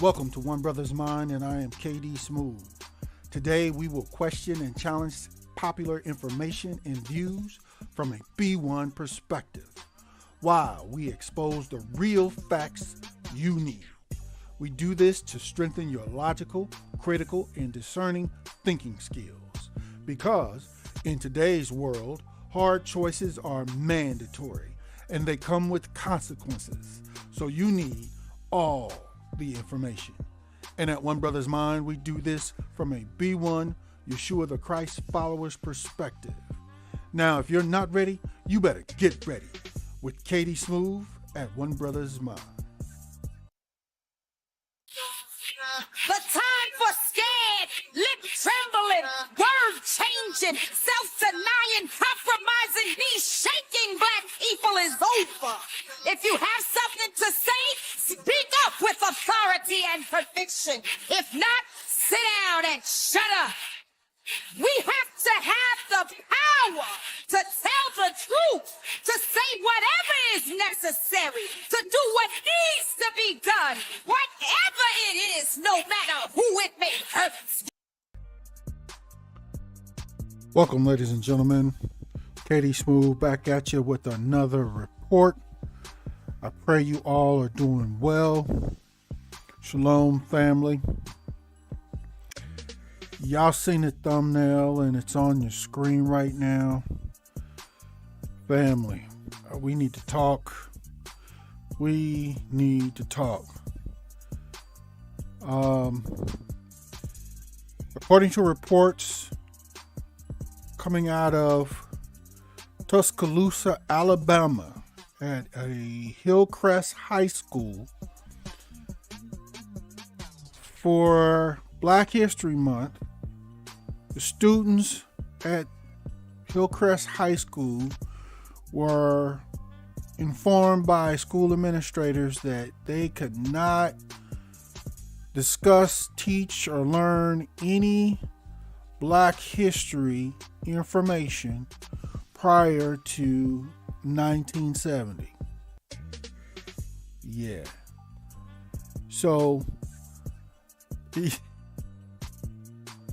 Welcome to One Brothas Mind, and I am KD Smooth. Today we will question and challenge popular information and views from a B1 perspective, while we expose the real facts you need. We do this to strengthen your logical, critical, and discerning thinking skills, because in today's world, hard choices are mandatory and they come with consequences. So you need all the information. And at One Brothas Mind, we do this from a B1 Yeshua the Christ followers perspective. Now, if you're not ready, you better get ready with Katie Smooth at One Brothas Mind. The time for scared, lip trembling, word changing, self-denying, compromising, knee shaking black people is over. If you have something to say, speak up with authority and conviction. If not, sit down and shut up. We have to have the power to tell the truth, to say whatever is necessary, to do what needs to be done, whatever it is, no matter who it may hurt. Welcome, ladies and gentlemen. Katie Smooth back at you with another report. I pray you all are doing well. Shalom, family. Y'all seen the thumbnail and it's on your screen right now. Family, we need to talk. We need to talk. According to reports coming out of Tuscaloosa, Alabama, at a Hillcrest High School for Black History Month, the students at Hillcrest High School were informed by school administrators that they could not discuss, teach, or learn any Black history information prior to 1970. Yeah. So,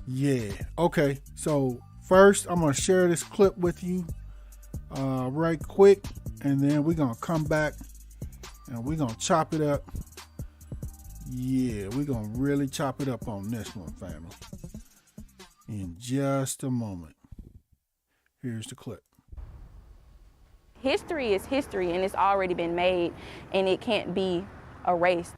yeah. Okay. So first, I'm going to share this clip with you right quick, and then we're going to come back and we're going to chop it up. Yeah, we're going to really chop it up on this one, family, in just a moment. Here's the clip. History is history, and it's already been made, and it can't be erased.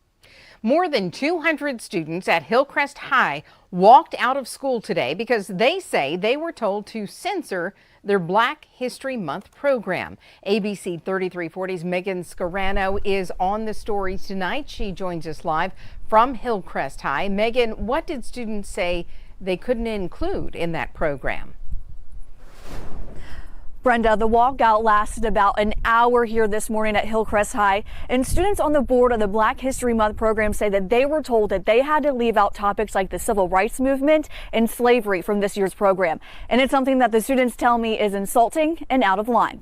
More than 200 students at Hillcrest High walked out of school today because they say they were told to censor their Black History Month program. ABC 3340's Megan Scarano is on the story tonight. She joins us live from Hillcrest High. Megan, what did students say they couldn't include in that program? Brenda, the walkout lasted about an hour here this morning at Hillcrest High, and students on the board of the Black History Month program say that they were told that they had to leave out topics like the civil rights movement and slavery from this year's program. And it's something that the students tell me is insulting and out of line.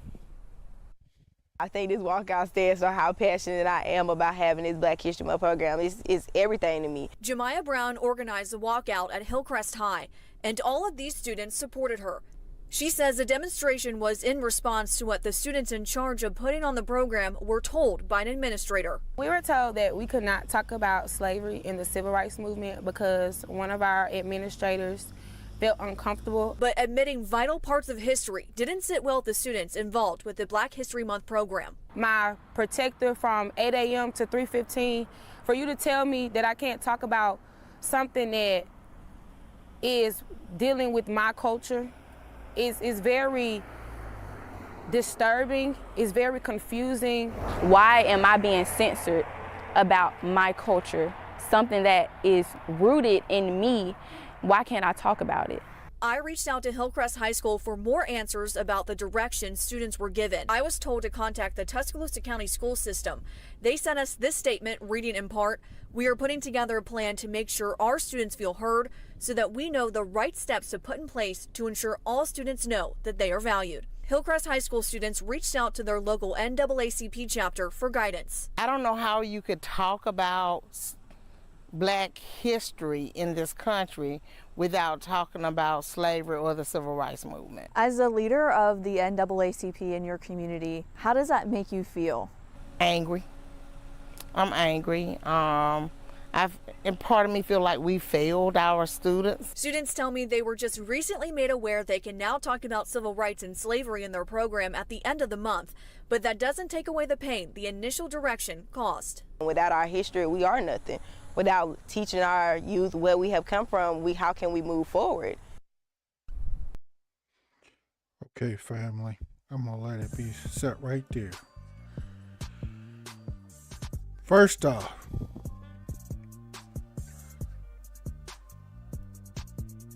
I think this walkout stands for how passionate I am about having this Black History Month program. It's everything to me. Jemiah Brown organized the walkout at Hillcrest High, and all of these students supported her. She says the demonstration was in response to what the students in charge of putting on the program were told by an administrator. We were told that we could not talk about slavery in the civil rights movement because one of our administrators felt uncomfortable. But admitting vital parts of history didn't sit well with the students involved with the Black History Month program. My protector from 8 a.m. to 3:15, for you to tell me that I can't talk about something that is dealing with my culture is very disturbing, it's very confusing. Why am I being censored about my culture? Something that is rooted in me. Why can't I talk about it? I reached out to Hillcrest High School for more answers about the direction students were given. I was told to contact the Tuscaloosa County school system. They sent us this statement reading in part, "We are putting together a plan to make sure our students feel heard so that we know the right steps to put in place to ensure all students know that they are valued." Hillcrest High School students reached out to their local NAACP chapter for guidance. I don't know how you could talk about black history in this country without talking about slavery or the civil rights movement. As a leader of the NAACP in your community, how does that make you feel? Angry. I'm angry. And part of me feel like we failed our students. Students tell me they were just recently made aware they can now talk about civil rights and slavery in their program at the end of the month, but that doesn't take away the pain the initial direction caused. Without our history, we are nothing. Without teaching our youth where we have come from, how can we move forward? Okay, family, I'm gonna let it be set right there. First off,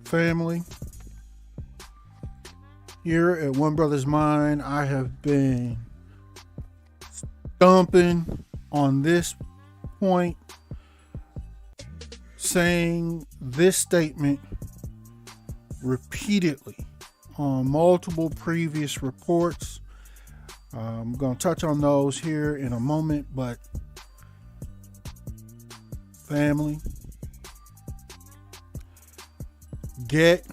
family, here at One Brothas Mind, I have been stumping on this point, saying this statement repeatedly on multiple previous reports. I'm going to touch on those here in a moment, but family, get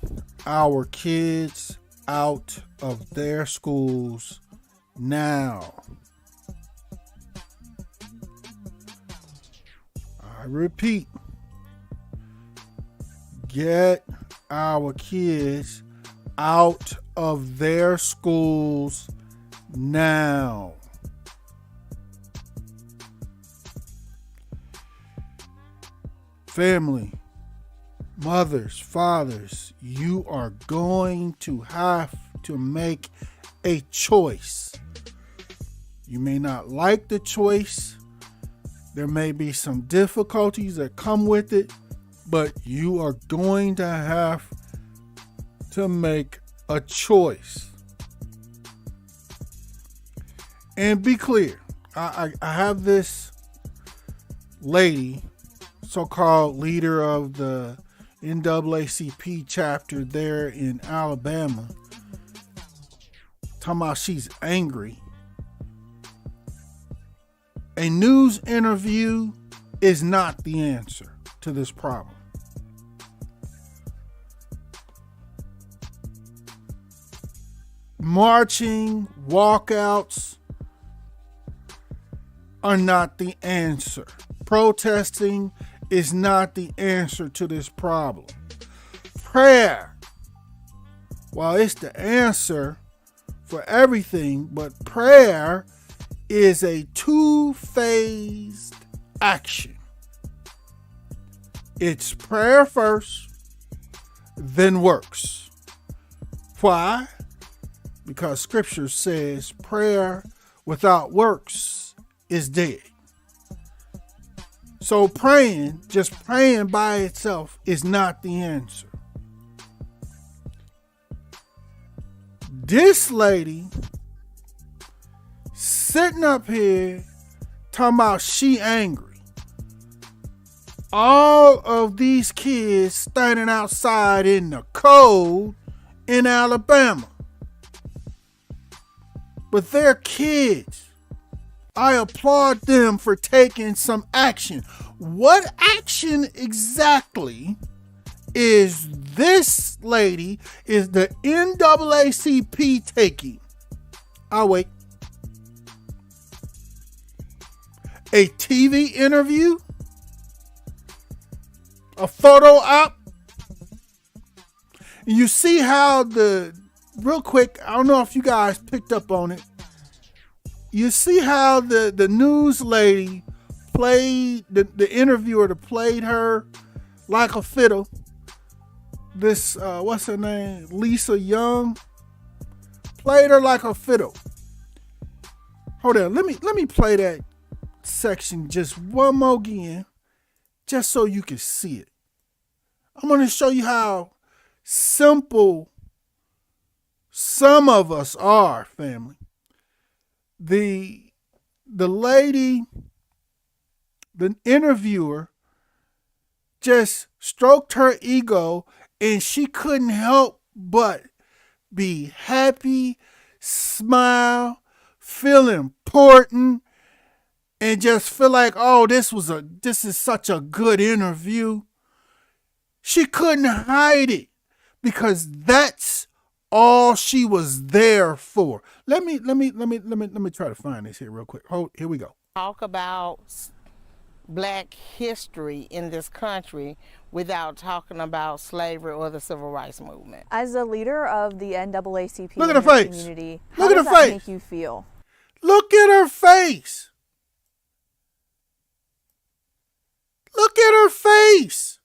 our kids out of their schools now. I repeat, get our kids out of their schools now. Family, mothers, fathers, you are going to have to make a choice. You may not like the choice. There may be some difficulties that come with it, but you are going to have to make a choice. And be clear, I have this lady, so-called leader of the NAACP chapter there in Alabama, talking about she's angry. A news interview is not the answer to this problem. Marching, walkouts are not the answer. Protesting is not the answer to this problem. Prayer, well, it's the answer for everything, but prayer is a two-phased action. It's prayer first, then works. Why? Because scripture says prayer without works is dead. So just praying by itself is not the answer. This lady sitting up here talking about she angry. All of these kids standing outside in the cold in Alabama. But they're kids. I applaud them for taking some action. What action exactly is this lady, is the NAACP taking? I'll wait. A TV interview? A photo op? You see how real quick, I don't know if you guys picked up on it. You see how the news lady played, the interviewer that played her like a fiddle. This, what's her name? Lisa Young. Played her like a fiddle. Hold on, let me play that section just one more again, just so you can see it. I'm going to show you how simple some of us are, family. The lady, the interviewer, just stroked her ego, and she couldn't help but be happy, smile, feel important, and just feel like, oh, this is such a good interview. She couldn't hide it because that's all she was there for. Let me try to find this here real quick. Here we go. Talk about Black history in this country without talking about slavery or the civil rights movement. As a leader of the NAACP Look at her face. community, Look how at does her that face. make you feel? Look at her face. Look at her face.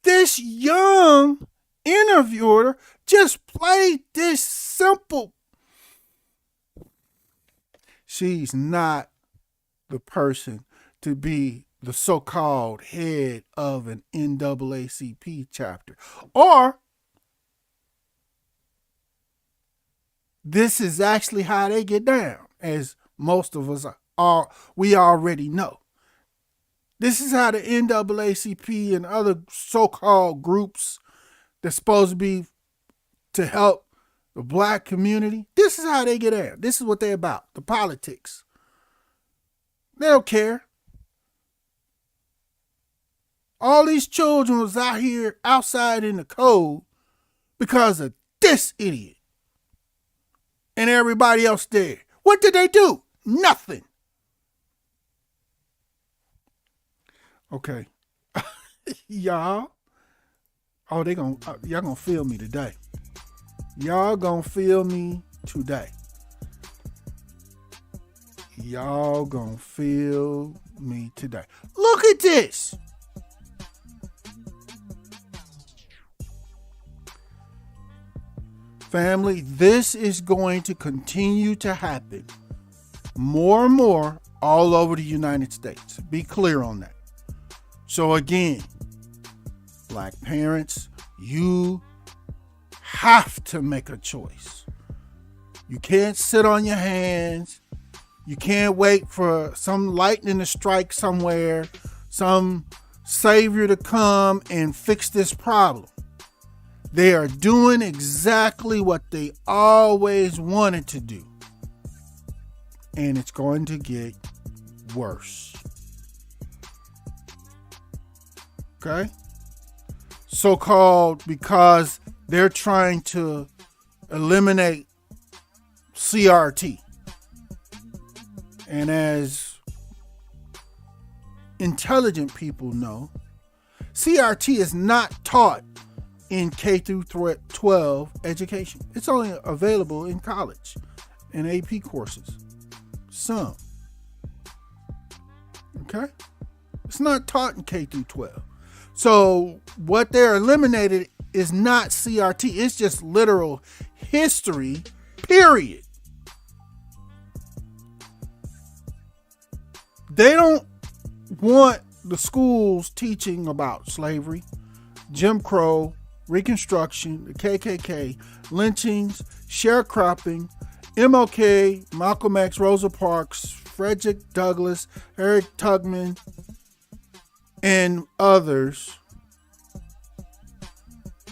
This young interviewer just played this simple. She's not the person to be the so-called head of an NAACP chapter. Or this is actually how they get down, as most of us we already know. This is how the NAACP and other so-called groups that's supposed to be to help the Black community, this is how they get down. This is what they're about, the politics. They don't care. All these children was out here outside in the cold because of this idiot and everybody else there. What did they do? Nothing. Okay. Y'all. Oh, y'all gonna feel me today. Y'all gonna feel me today. Y'all gonna feel me today. Look at this. Family, this is going to continue to happen more and more all over the United States. Be clear on that. So again, Black parents, you have to make a choice. You can't sit on your hands. You can't wait for some lightning to strike somewhere, some savior to come and fix this problem. They are doing exactly what they always wanted to do. And it's going to get worse. Okay? So-called because they're trying to eliminate CRT. And as intelligent people know, CRT is not taught in K through 12 education. It's only available in college and AP courses. Some. Okay? It's not taught in K through 12. So what they're eliminated is not CRT. It's just literal history, period. They don't want the schools teaching about slavery, Jim Crow, Reconstruction, the KKK, lynchings, sharecropping, MLK, Malcolm X, Rosa Parks, Frederick Douglass, Harriet Tubman, and others,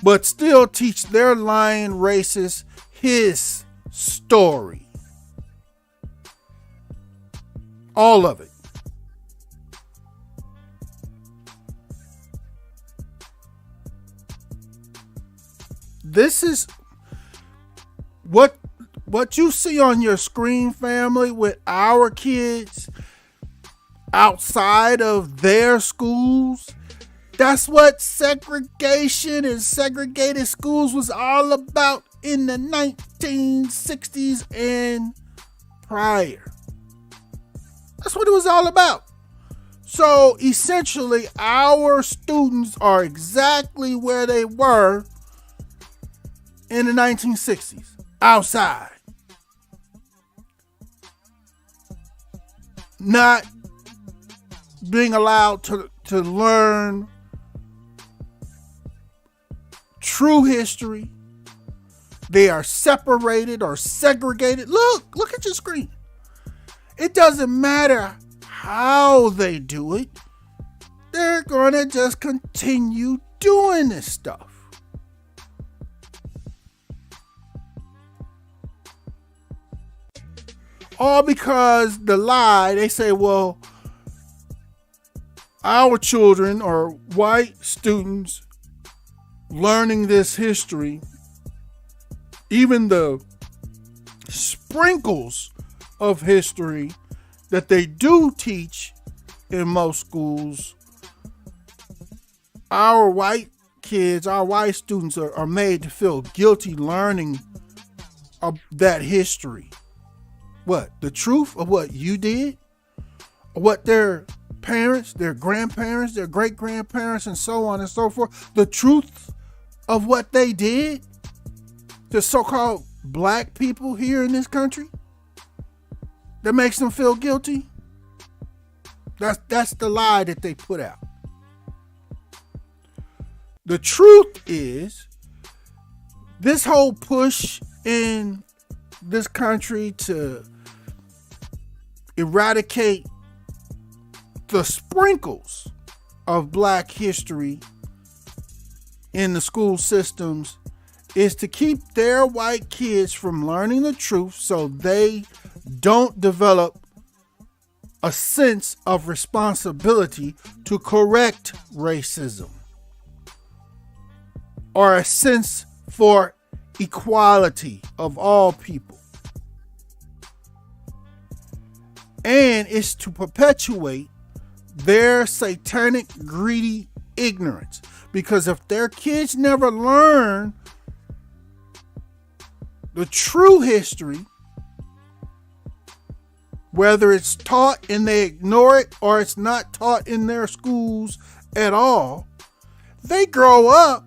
but still teach their lying racist his story. All of it. This is what you see on your screen, family, with our kids outside of their schools. That's what segregation and segregated schools was all about in the 1960s and prior. That's what it was all about. So essentially, our students are exactly where they were in the 1960s, outside. Not being allowed to learn true history. They are separated or segregated. Look at your screen. It doesn't matter how they do it. They're going to just continue doing this stuff. All because the lie, they say, well, our children are white students learning this history. Even the sprinkles of history that they do teach in most schools, our white kids, our white students are made to feel guilty learning of that history. What? The truth of what you did? Or what their parents, their grandparents, their great-grandparents, and so on and so forth. The truth of what they did to so-called black people here in this country that makes them feel guilty. That's the lie that they put out. The truth is, this whole push in this country to eradicate the sprinkles of black history in the school systems is to keep their white kids from learning the truth so they don't develop a sense of responsibility to correct racism or a sense for equality of all people. And it's to perpetuate their satanic, greedy ignorance. Because if their kids never learn the true history, whether it's taught and they ignore it or it's not taught in their schools at all, they grow up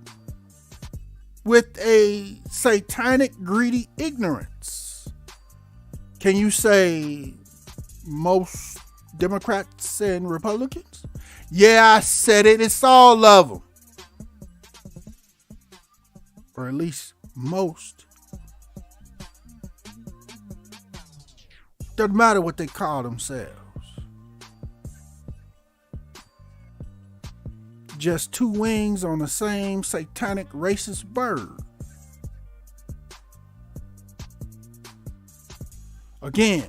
with a satanic, greedy ignorance. Can you say most Democrats and Republicans? Yeah, I said it. It's all of them. Or at least most. Doesn't matter what they call themselves. Just two wings on the same satanic racist bird. Again,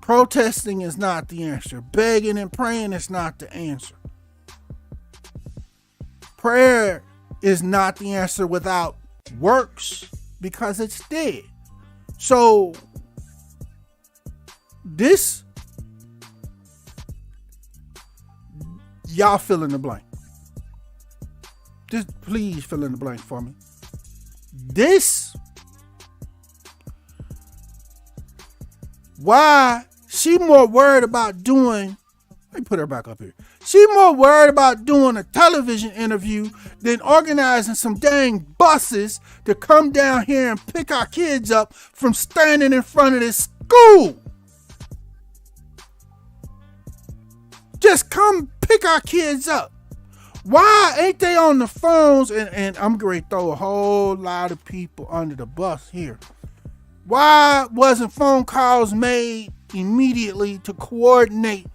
protesting is not the answer. Begging and praying is not the answer. Prayer is not the answer without works because it's dead. So this, y'all fill in the blank. Just please fill in the blank for me. This, why she more worried about doing, let me put her back up here. She more worried about doing a television interview than organizing some dang buses to come down here and pick our kids up from standing in front of this school. Just come pick our kids up. Why ain't they on the phones? And I'm going to throw a whole lot of people under the bus here. Why wasn't phone calls made immediately to coordinate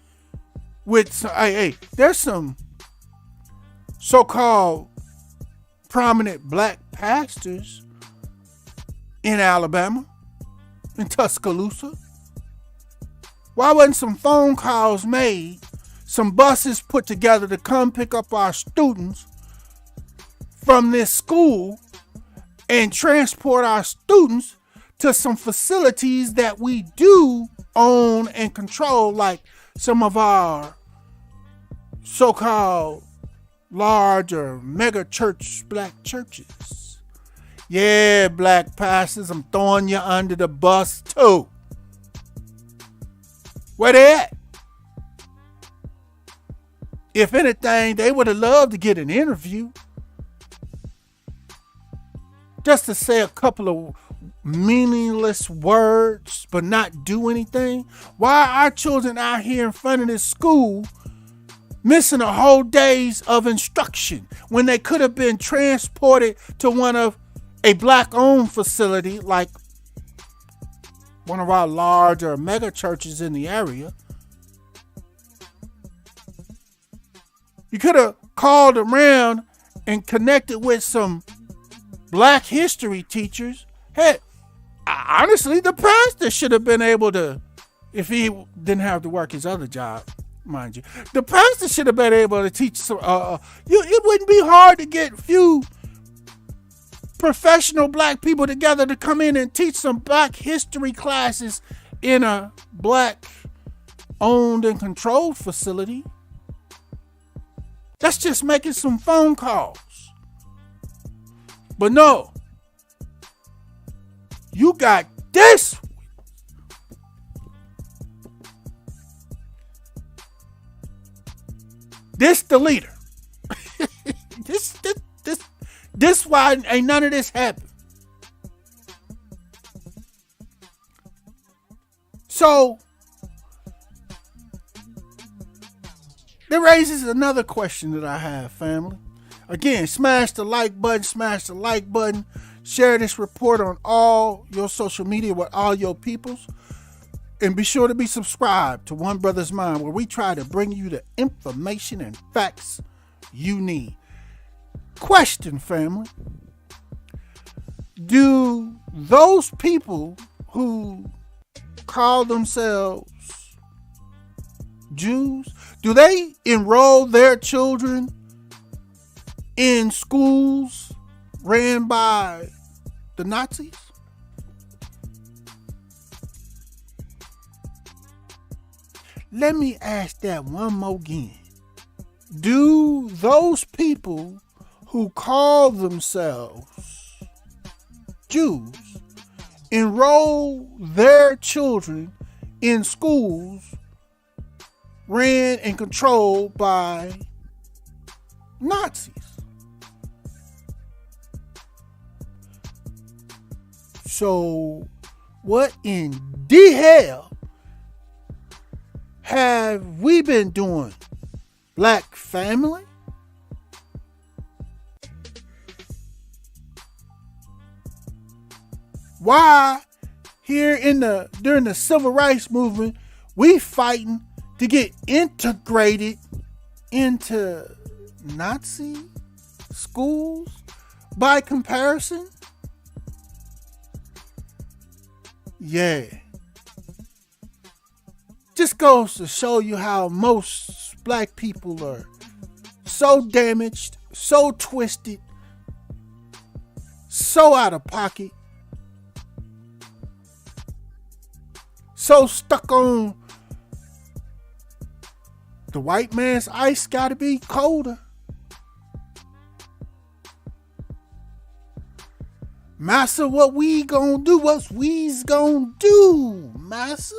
with some, hey, there's some so-called prominent black pastors in Alabama, in Tuscaloosa. Why wasn't some phone calls made, some buses put together to come pick up our students from this school and transport our students to some facilities that we do own and control, like some of our so-called large or mega church black churches. Yeah, black pastors, I'm throwing you under the bus too. Where they at? If anything, they would have loved to get an interview. Just to say a couple of meaningless words, but not do anything. Why are our children out here in front of this school missing a whole days of instruction when they could have been transported to one of a black-owned facility like one of our larger mega churches in the area? You could have called around and connected with some black history teachers. Hey, honestly, the pastor should have been able to if he didn't have to work his other job, mind you. The pastor should have been able to teach some. It wouldn't be hard to get few professional black people together to come in and teach some black history classes in a black owned and controlled facility. That's just making some phone calls. But no, you got this. This the leader. This why ain't none of this happen. So that raises another question that I have, family. Again, smash the like button, share this report on all your social media with all your peoples, and be sure to be subscribed to One Brothas Mind, where we try to bring you the information and facts you need. Question, family. Do those people who call themselves Jews, do they enroll their children in schools ran by the Nazis? Let me ask that one more again. Do those people who call themselves Jews enroll their children in schools ran and controlled by Nazis? So what in the hell have we been doing, black family? Why here during the civil rights movement, we fighting to get integrated into Nazi schools by comparison? Yeah. Just goes to show you how most black people are so damaged, so twisted, so out of pocket, so stuck on the white man's ice gotta be colder. Massa, what we gonna do? What we's gonna do, massa?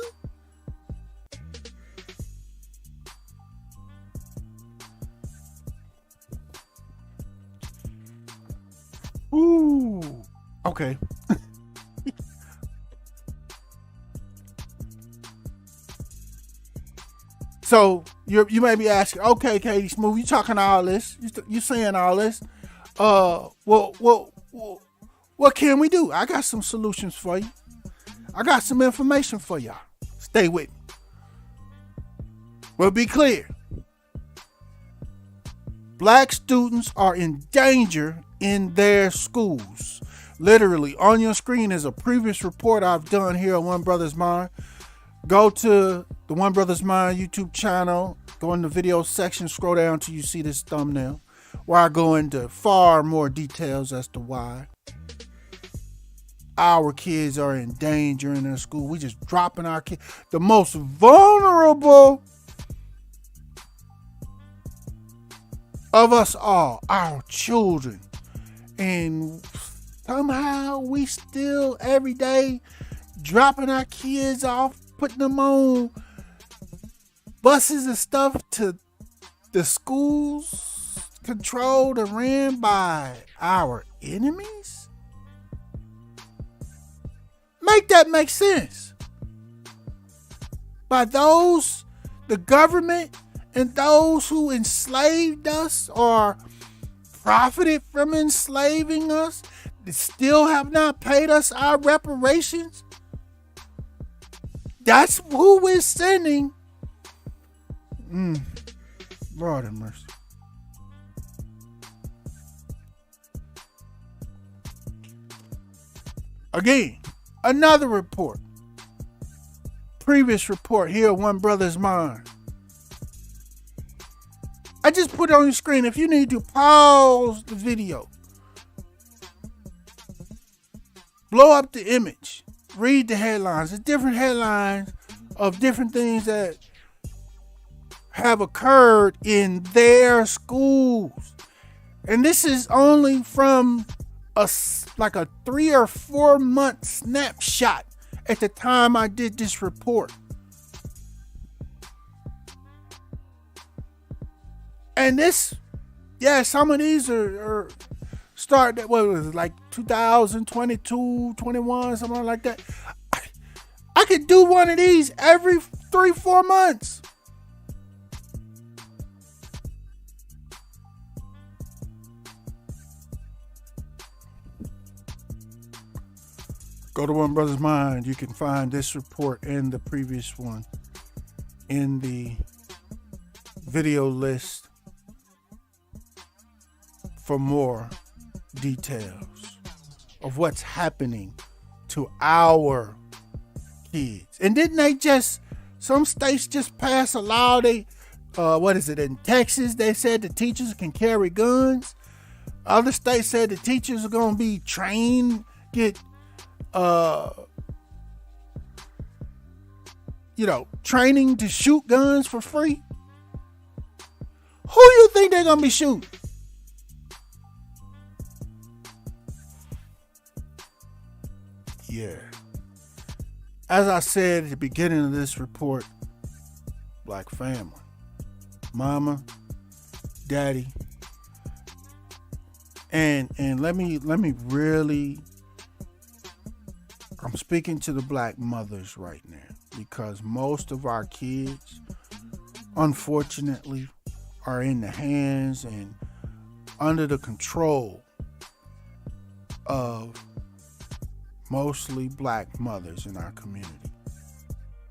Ooh, okay. So you may be asking, okay, Katie Smooth, you talking all this? You saying all this? What can we do? I got some solutions for you. I got some information for y'all. Stay with me. Well, be clear. Black students are in danger in their schools. Literally, on your screen is a previous report I've done here on One Brothas Mind. Go to the One Brothas Mind YouTube channel. Go in the video section, scroll down till you see this thumbnail, where I go into far more details as to why our kids are in danger in their school. We just dropping our kids, the most vulnerable of us all, our children. And somehow we still every day dropping our kids off, putting them on buses and stuff to the schools controlled and ran by our enemies. Make that make sense. By those, the government and those who enslaved us or profited from enslaving us, they still have not paid us our reparations. That's who we're sending. Lord have mercy. Again, another report previous report here at One Brothas Mind. I just put it on your screen. If you need to, pause the video. Blow up the image. Read the headlines. There's different headlines of different things that have occurred in their schools. And this is only from a 3 or 4 month snapshot at the time I did this report. And some of these are started at, what was it, like 2022, 21, something like that. I could do one of these every 3-4 months. Go to One Brothas Mind. You can find this report and the previous one in the video list for more details of what's happening to our kids. And didn't they some states just pass a law? In Texas, they said the teachers can carry guns. Other states said the teachers are going to be trained, get training to shoot guns for free. Who you think they're gonna be shooting? Yeah. As I said at the beginning of this report, black family, mama, daddy, and let me really, I'm speaking to the black mothers right now, because most of our kids, unfortunately, are in the hands and under the control of mostly black mothers in our community.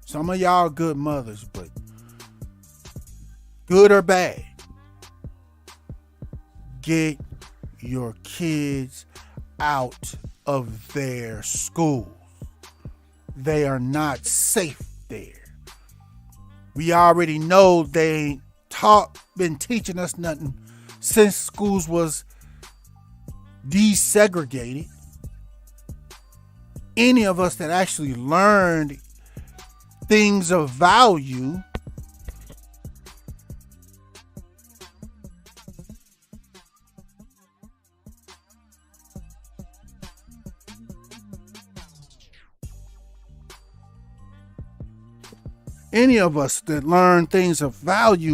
Some of y'all are good mothers, but good or bad, get your kids out of their schools. They are not safe there. We already know they ain't been teaching us nothing since schools was desegregated. Any of us that actually learned things of value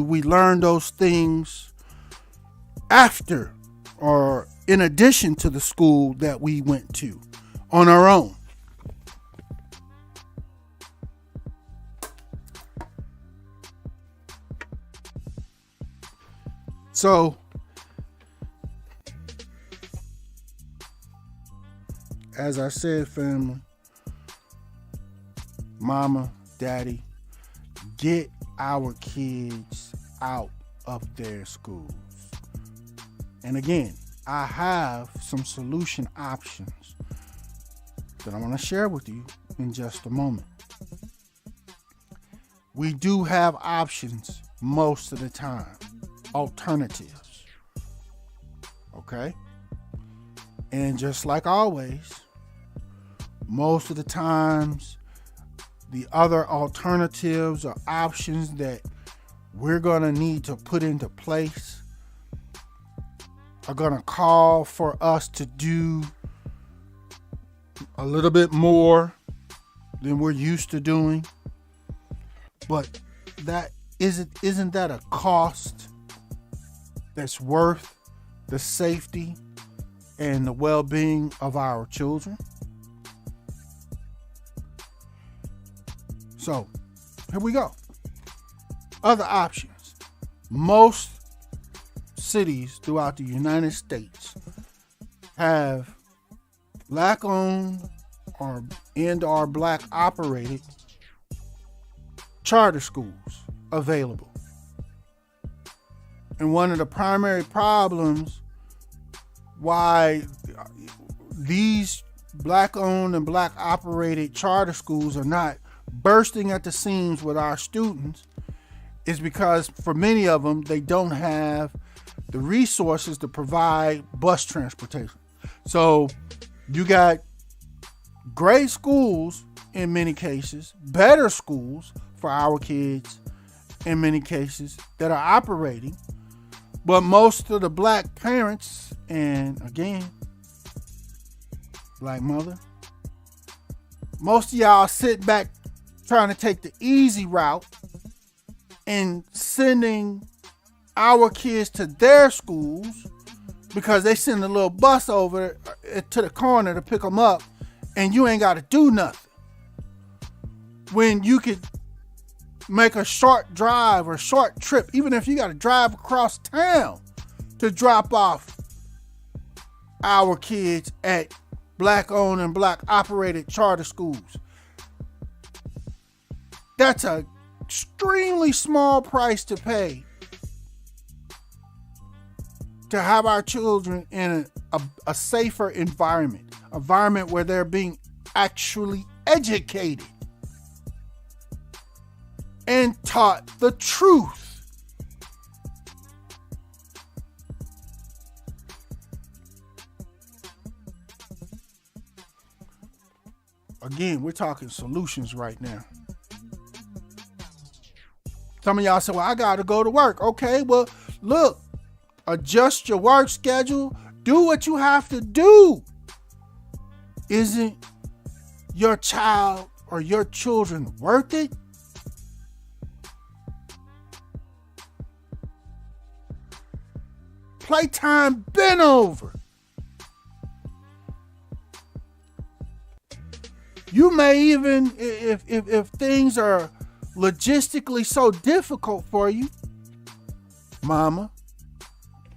we learned those things after or in addition to the school that we went to on our own. So, as I said, family, mama, daddy, get our kids out of their schools. And again, I have some solution options that I want to share with you in just a moment. We do have options most of the time, alternatives. Okay? And just like always, most of the times, the other alternatives or options that we're going to need to put into place are going to call for us to do a little bit more than we're used to doing. But that isn't that a cost that's worth the safety and the well-being of our children? So, here we go. Other options. Most cities throughout the United States have black-owned or black-operated charter schools available. And one of the primary problems why these black-owned and black-operated charter schools are not bursting at the seams with our students is because for many of them, they don't have the resources to provide bus transportation. So you got great schools in many cases, better schools for our kids in many cases that are operating, but most of the black parents, and again, black mother, most of y'all sit back trying to take the easy route and sending our kids to their schools because they send a little bus over to the corner to pick them up, and you ain't got to do nothing. When you could make a short drive or short trip, even if you got to drive across town to drop off our kids at black-owned and black-operated charter schools. That's an extremely small price to pay to have our children in a safer environment where they're being actually educated and taught the truth. Again, we're talking solutions right now. Some of y'all say, well, I got to go to work. Okay, well, look, adjust your work schedule. Do what you have to do. Isn't your child or your children worth it? Playtime been over. You may even, if things are logistically so difficult for you, mama,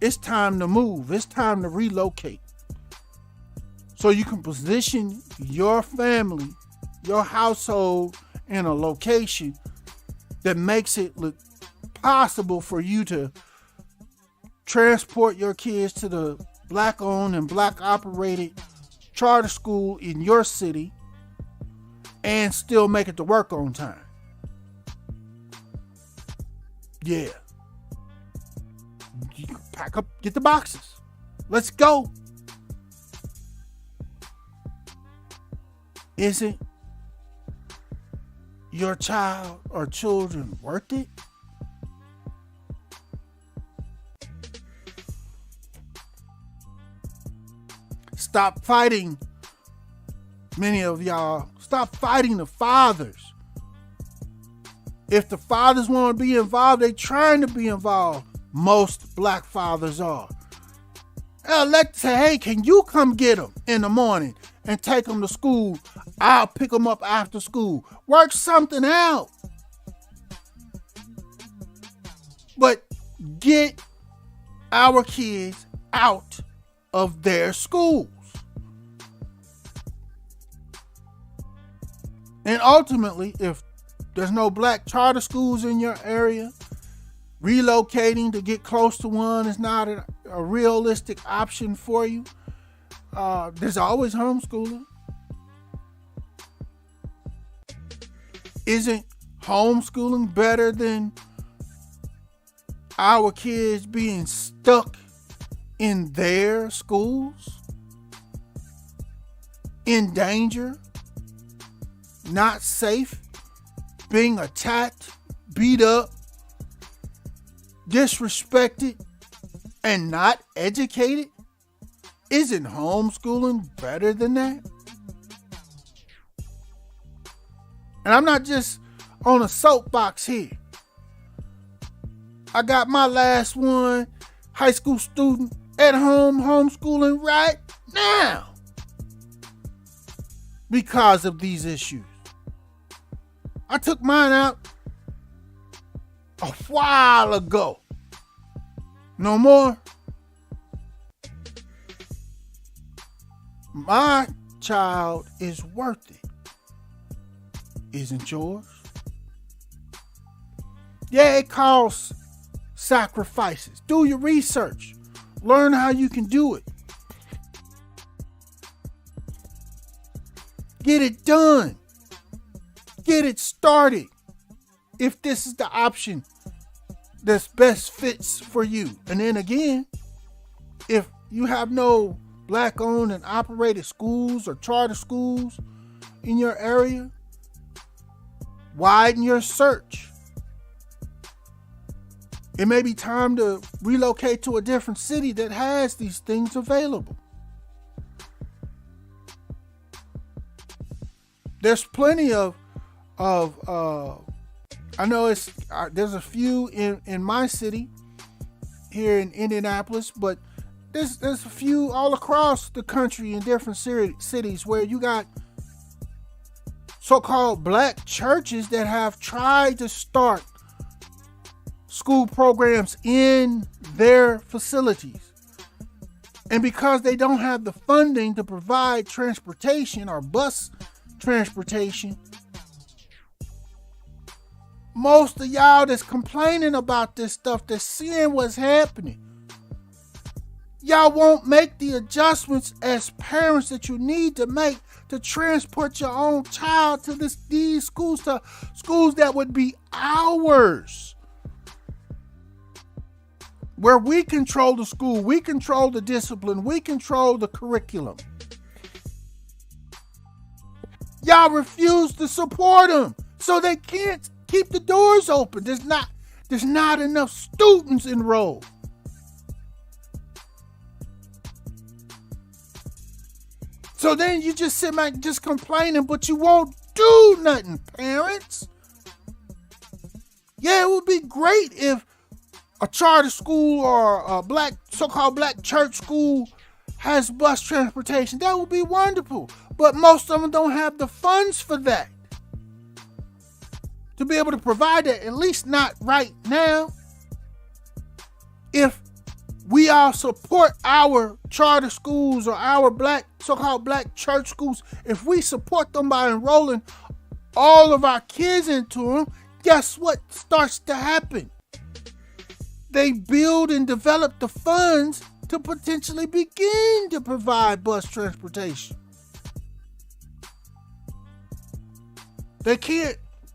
it's time to move. It's time to relocate. So you can position your family, your household in a location that makes it look possible for you to transport your kids to the black-owned and black-operated charter school in your city and still make it to work on time. Yeah. You can pack up, get the boxes. Let's go. Isn't your child or children worth it? Stop fighting, many of y'all. Stop fighting the fathers. If the fathers want to be involved, they trying to be involved. Most black fathers are. Let's say, hey, can you come get them in the morning and take them to school? I'll pick them up after school. Work something out. But get our kids out of their schools. And ultimately, if there's no black charter schools in your area, relocating to get close to one is not a realistic option for you. There's always homeschooling. Isn't homeschooling better than our kids being stuck in their schools? In danger? Not safe? Being attacked, beat up, disrespected, and not educated? Isn't homeschooling better than that? And I'm not just on a soapbox here. I got my last one, high school student at home homeschooling right now because of these issues. I took mine out a while ago. No more. My child is worth it. Isn't yours? Yeah, it costs sacrifices. Do your research. Learn how you can do it. Get it done. get it started if this is the option that's best fits for you. And then again, if you have no Black owned and operated schools or charter schools in your area, widen your search. It may be time to relocate to a different city that has these things available. There's plenty of I know there's a few in my city here in Indianapolis, but there's a few all across the country in different cities where you got so-called Black churches that have tried to start school programs in their facilities. And because they don't have the funding to provide transportation or bus transportation, most of y'all that's complaining about this stuff, that's seeing what's happening, y'all won't make the adjustments as parents that you need to make to transport your own child to these schools, to schools that would be ours, where we control the school, we control the discipline, we control the curriculum. Y'all refuse to support them, so they can't keep the doors open. There's not enough students enrolled. So then you just sit back just complaining, but you won't do nothing, parents. Yeah, it would be great if a charter school or a so-called Black church school has bus transportation. That would be wonderful. But most of them don't have the funds for that, to be able to provide that, at least not right now. If we all support our charter schools or our so-called Black church schools, if we support them by enrolling all of our kids into them, guess what starts to happen? They build and develop the funds to potentially begin to provide bus transportation.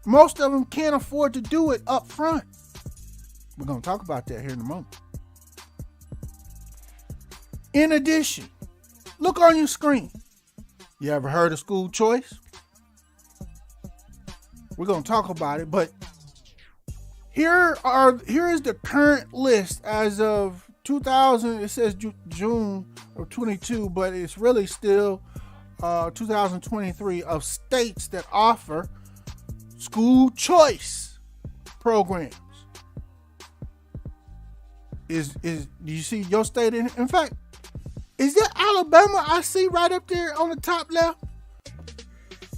Most of them can't afford to do it up front. We're going to talk about that here in a moment. In addition, look on your screen. You ever heard of school choice? We're going to talk about it, but here is the current list as of 2000. It says June of 22, but it's really still 2023 of states that offer school choice programs. Do you see your state in fact, is that Alabama I see right up there on the top left?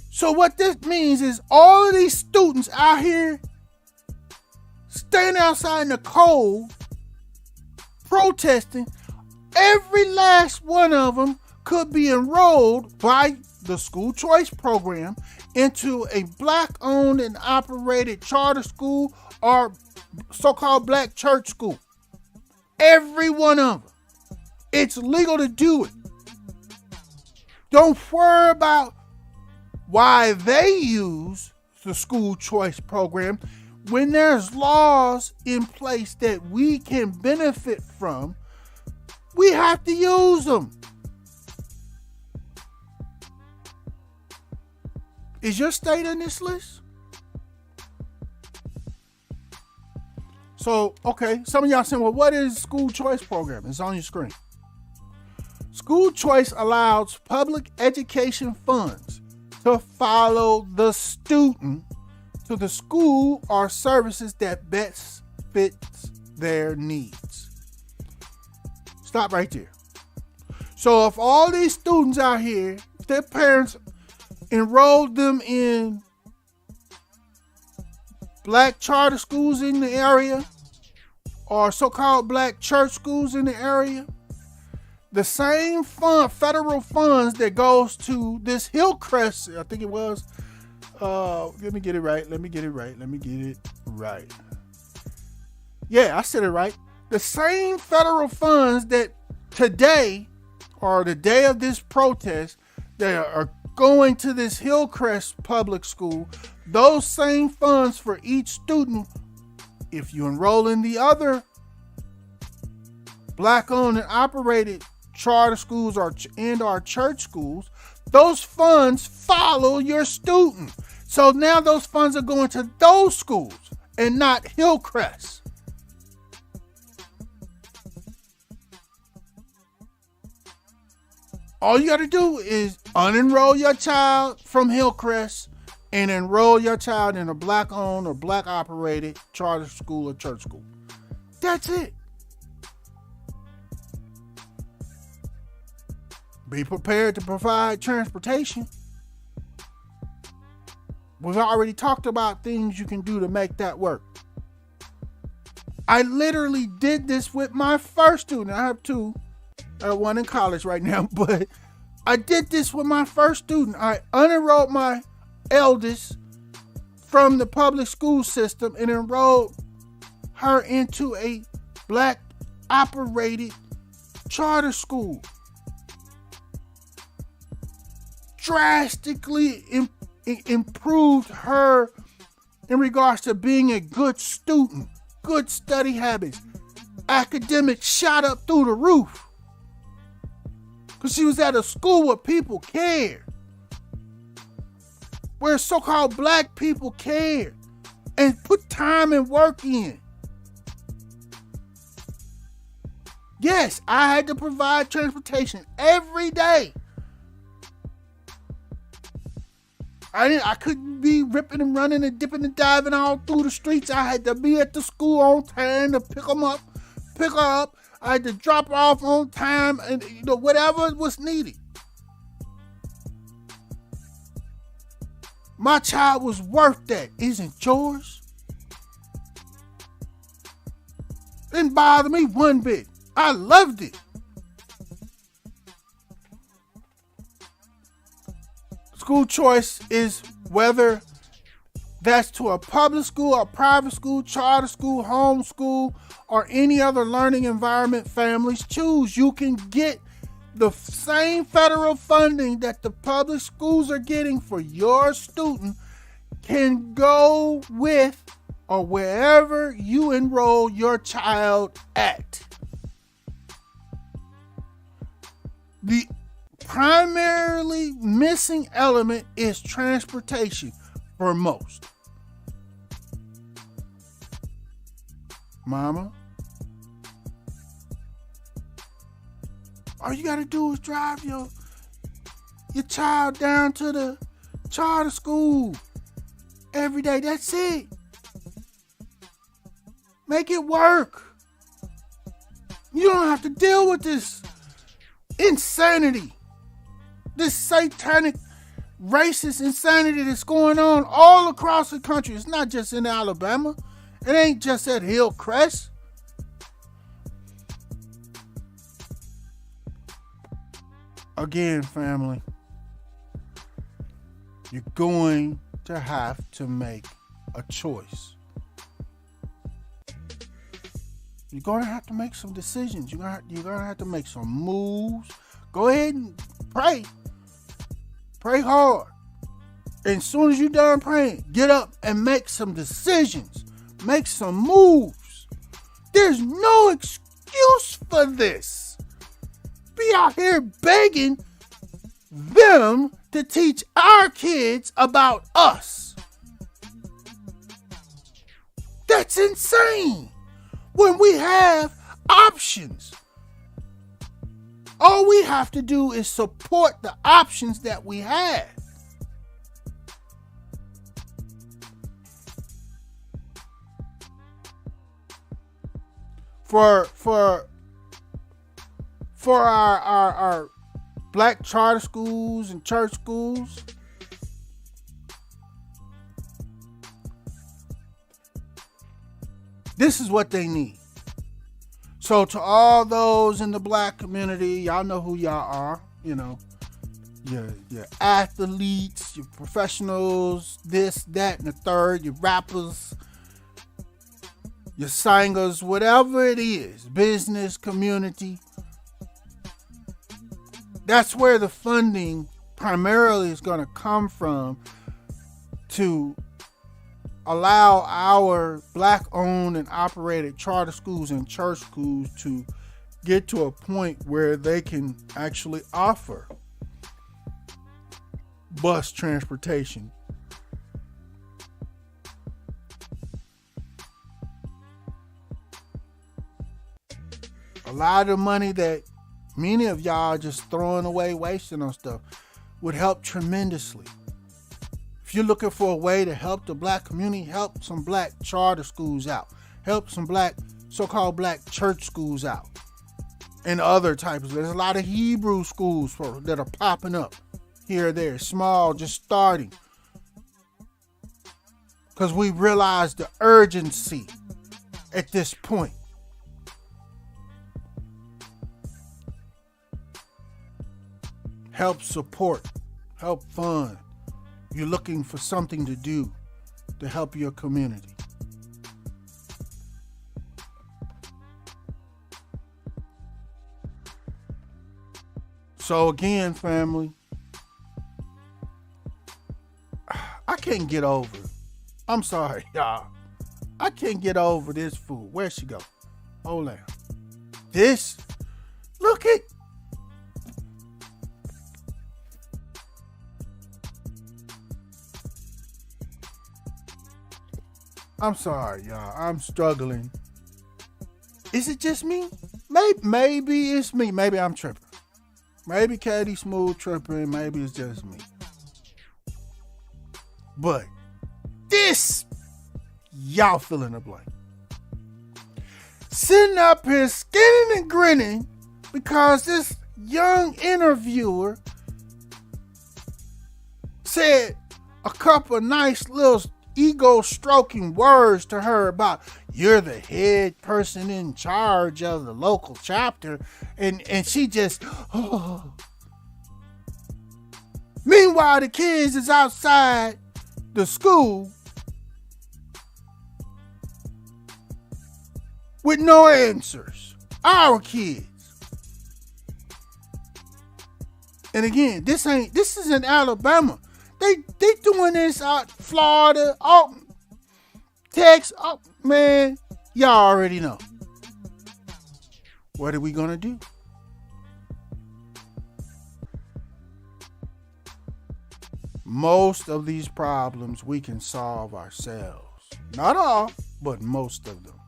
So what this means is all of these students out here staying outside in the cold, protesting, every last one of them could be enrolled by the school choice program into a Black owned and operated charter school or so-called Black church school. Every one of them. It's legal to do it. Don't worry about why they use the school choice program when there's laws in place that we can benefit from. We have to use them. Is your state on this list? So, okay, some of y'all saying, well, what is school choice program? It's on your screen. School choice allows public education funds to follow the student to the school or services that best fits their needs. Stop right there. So if all these students out here, if their parents enrolled them in Black charter schools in the area or so-called Black church schools in the area, the same federal funds that goes to this Hillcrest, I think it was, let me get it right. Yeah, I said it right. The same federal funds that today, or the day of this protest, that are going to this Hillcrest public school, those same funds for each student, if you enroll in the other Black-owned and operated charter schools and our church schools, those funds follow your student. So now those funds are going to those schools and not Hillcrest. All you got to do is unenroll your child from Hillcrest and enroll your child in a Black-owned or Black-operated charter school or church school. That's it. Be prepared to provide transportation. We've already talked about things you can do to make that work. I literally did this with my first student. I have two. One in college right now, but I did this with my first student. I unenrolled my eldest from the public school system and enrolled her into a Black-operated charter school. Drastically improved her in regards to being a good student, good study habits, academics shot up through the roof. Because she was at a school where people cared, where so-called Black people cared and put time and work in. Yes, I had to provide transportation every day. I couldn't be ripping and running and dipping and diving all through the streets. I had to be at the school on time to pick her up. I had to drop her off on time and whatever was needed. My child was worth that, isn't yours? Didn't bother me one bit. I loved it. School choice is whether that's to a public school, a private school, charter school, home school, or any other learning environment families choose. You can get the same federal funding that the public schools are getting for your student can go with or wherever you enroll your child at. The primarily missing element is transportation for most. Mama, all you gotta do is drive your child down to the charter school every day. That's it. Make it work. You don't have to deal with this insanity, this satanic racist insanity that's going on all across the country. It's not just in Alabama. It ain't just at Hillcrest. Again, family, you're going to have to make a choice. You're going to have to make some decisions. You're going to have to make some moves. Go ahead and pray. Pray hard. And as soon as you're done praying, get up and make some decisions. Make some moves. There's no excuse for this. Be out here begging them to teach our kids about us. That's insane. When we have options, all we have to do is support the options that we have. For our Black charter schools and church schools, this is what they need. So to all those in the Black community, y'all know who y'all are. You know, your athletes, your professionals, this, that, and the third, your rappers, your singers, whatever it is, business, community. That's where the funding primarily is going to come from to allow our Black-owned and operated charter schools and church schools to get to a point where they can actually offer bus transportation. A lot of the money that many of y'all just throwing away, wasting on stuff, would help tremendously. If you're looking for a way to help the Black community, help some Black charter schools out, help some Black, so-called Black church schools out, and other types. There's a lot of Hebrew schools that are popping up here or there, small, just starting. Because we realize the urgency at this point. Help support, help fund. You're looking for something to do to help your community. So again, family, I can't get over it. I'm sorry, y'all. I can't get over this fool. Where'd she go? Hold on. This, look at. I'm sorry, y'all. I'm struggling. Is it just me? Maybe it's me. Maybe I'm tripping. Maybe Katie Smooth tripping. Maybe it's just me. But this, y'all fill in the blank. Sitting up here skinning and grinning because this young interviewer said a couple of nice little ego-stroking words to her about you're the head person in charge of the local chapter, and she just, oh. Meanwhile, the kids is outside the school with no answers. Our kids. And again, this is in Alabama. They doing this out Florida, Texas, man, y'all already know. What are we gonna do? Most of these problems we can solve ourselves. Not all, but most of them.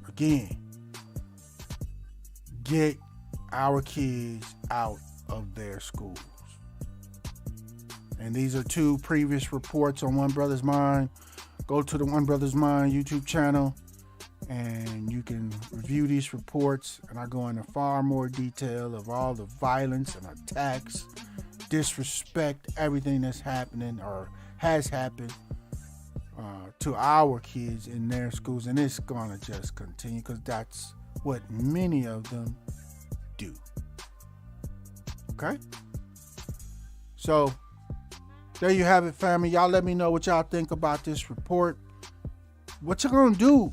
Again, get our kids out of their schools. And these are two previous reports on One Brothas Mind. Go to the One Brothas Mind YouTube channel and you can review these reports, and I go into far more detail of all the violence and attacks, disrespect, everything that's happening or has happened to our kids in their schools, and it's gonna just continue because that's what many of them do. Okay, so there you have it, family. Y'all let me know what y'all think about this report. What you gonna do?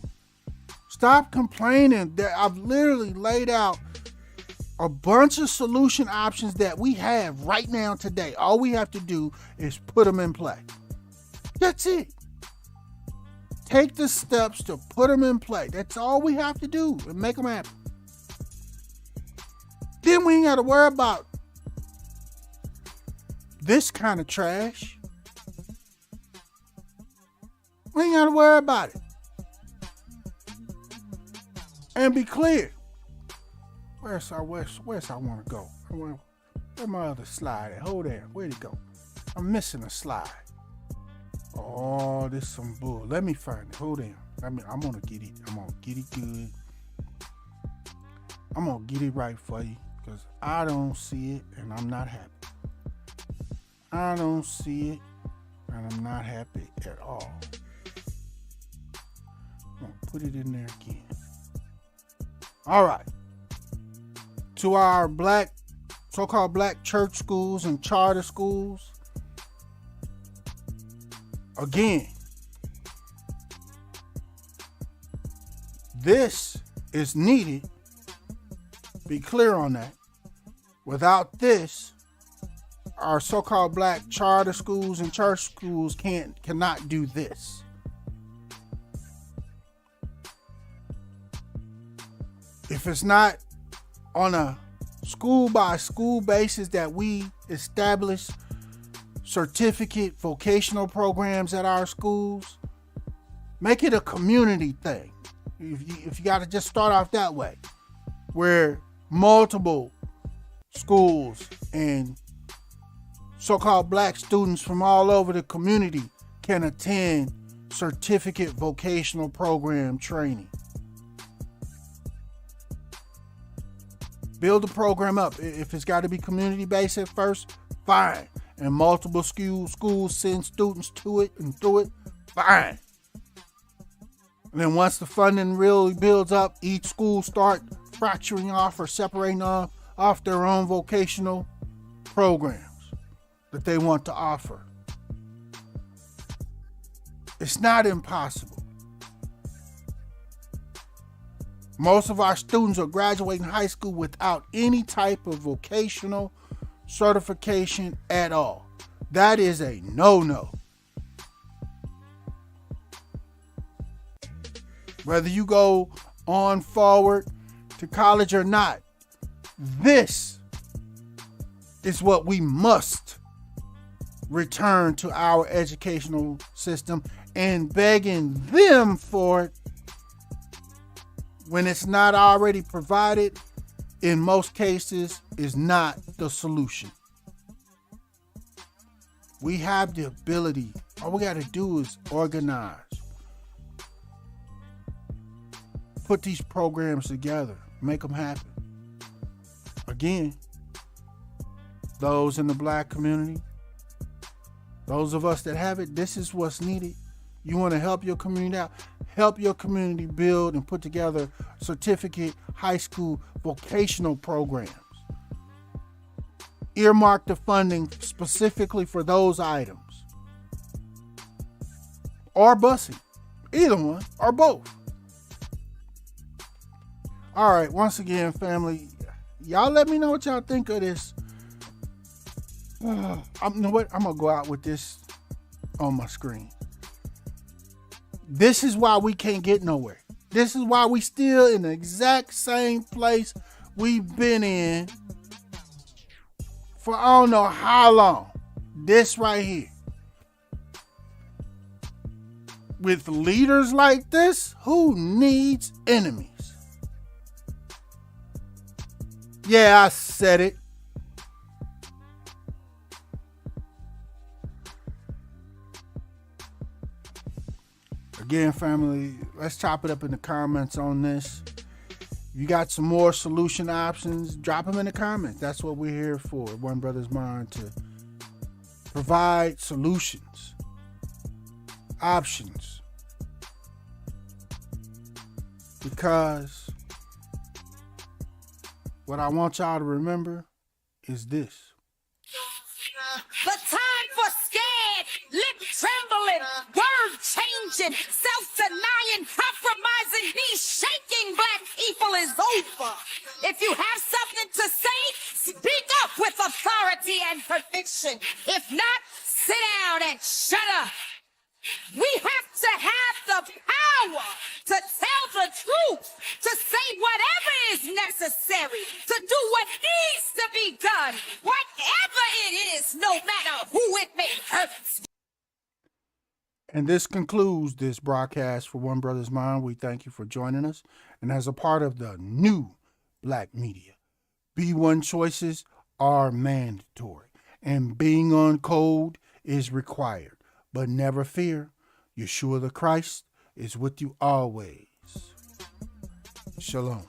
Stop complaining. I've literally laid out a bunch of solution options that we have right now today. All we have to do is put them in play. That's it. Take the steps to put them in play. That's all we have to do and make them happen. Then we ain't got to worry about this kind of trash. We ain't got to worry about it. And be clear. Where's I want to go? Where's my other slide at? Hold there. Where'd it go? I'm missing a slide. Oh, this some bull. Let me find it. Hold on. I'm gonna get it. I'm gonna get it good. I'm gonna get it right for you because I don't see it and I'm not happy. I don't see it and I'm not happy at all. I'm gonna put it in there again. All right. To our so-called black church schools and charter schools. Again, this is needed. Be clear on that. Without this, our so-called black charter schools and church schools cannot do this. If it's not on a school by school basis that we establish certificate vocational programs at our schools, make it a community thing. If you got to just start off that way, where multiple schools and so-called black students from all over the community can attend certificate vocational program training. Build the program up. If it's got to be community-based at first, fine. And multiple schools send students to it and through it, fine. And then once the funding really builds up, each school start fracturing off or separating off their own vocational programs that they want to offer. It's not impossible. Most of our students are graduating high school without any type of vocational certification at all. That is a no-no. Whether you go on forward to college or not, this is what we must return to our educational system, and begging them for it when it's not already provided, in most cases, is not the solution. We have the ability. All we got to do is organize. Put these programs together. Make them happen. Again, those in the black community, those of us that have it, this is what's needed. You want to help your community out? Help your community build and put together certificate high school vocational programs. Earmark the funding specifically for those items. Or busing. Either one or both. All right, once again, family, y'all let me know what y'all think of this. You know what? I'm going to go out with this on my screen. This is why we can't get nowhere. This is why we still in the exact same place we've been in for I don't know how long. This right here. With leaders like this, who needs enemies? Yeah, I said it. Again, family, let's chop it up in the comments on this. If you got some more solution options, drop them in the comments. That's what we're here for, One Brothas Mind, to provide solutions, options. Because what I want y'all to remember is this. The time for scared, lip trembling, word changing, self-denying, compromising, knee shaking black people is over. If you have something to say, speak up with authority and conviction. If not, sit down and shut up. We have to have the power to tell the truth, to say whatever is necessary, to do what needs to be done, whatever it is, no matter who it may hurt. And this concludes this broadcast for One Brothas Mind. We thank you for joining us. And as a part of the new black media, B1 choices are mandatory, and being on code is required. But never fear, Yeshua the Christ is with you always. Shalom.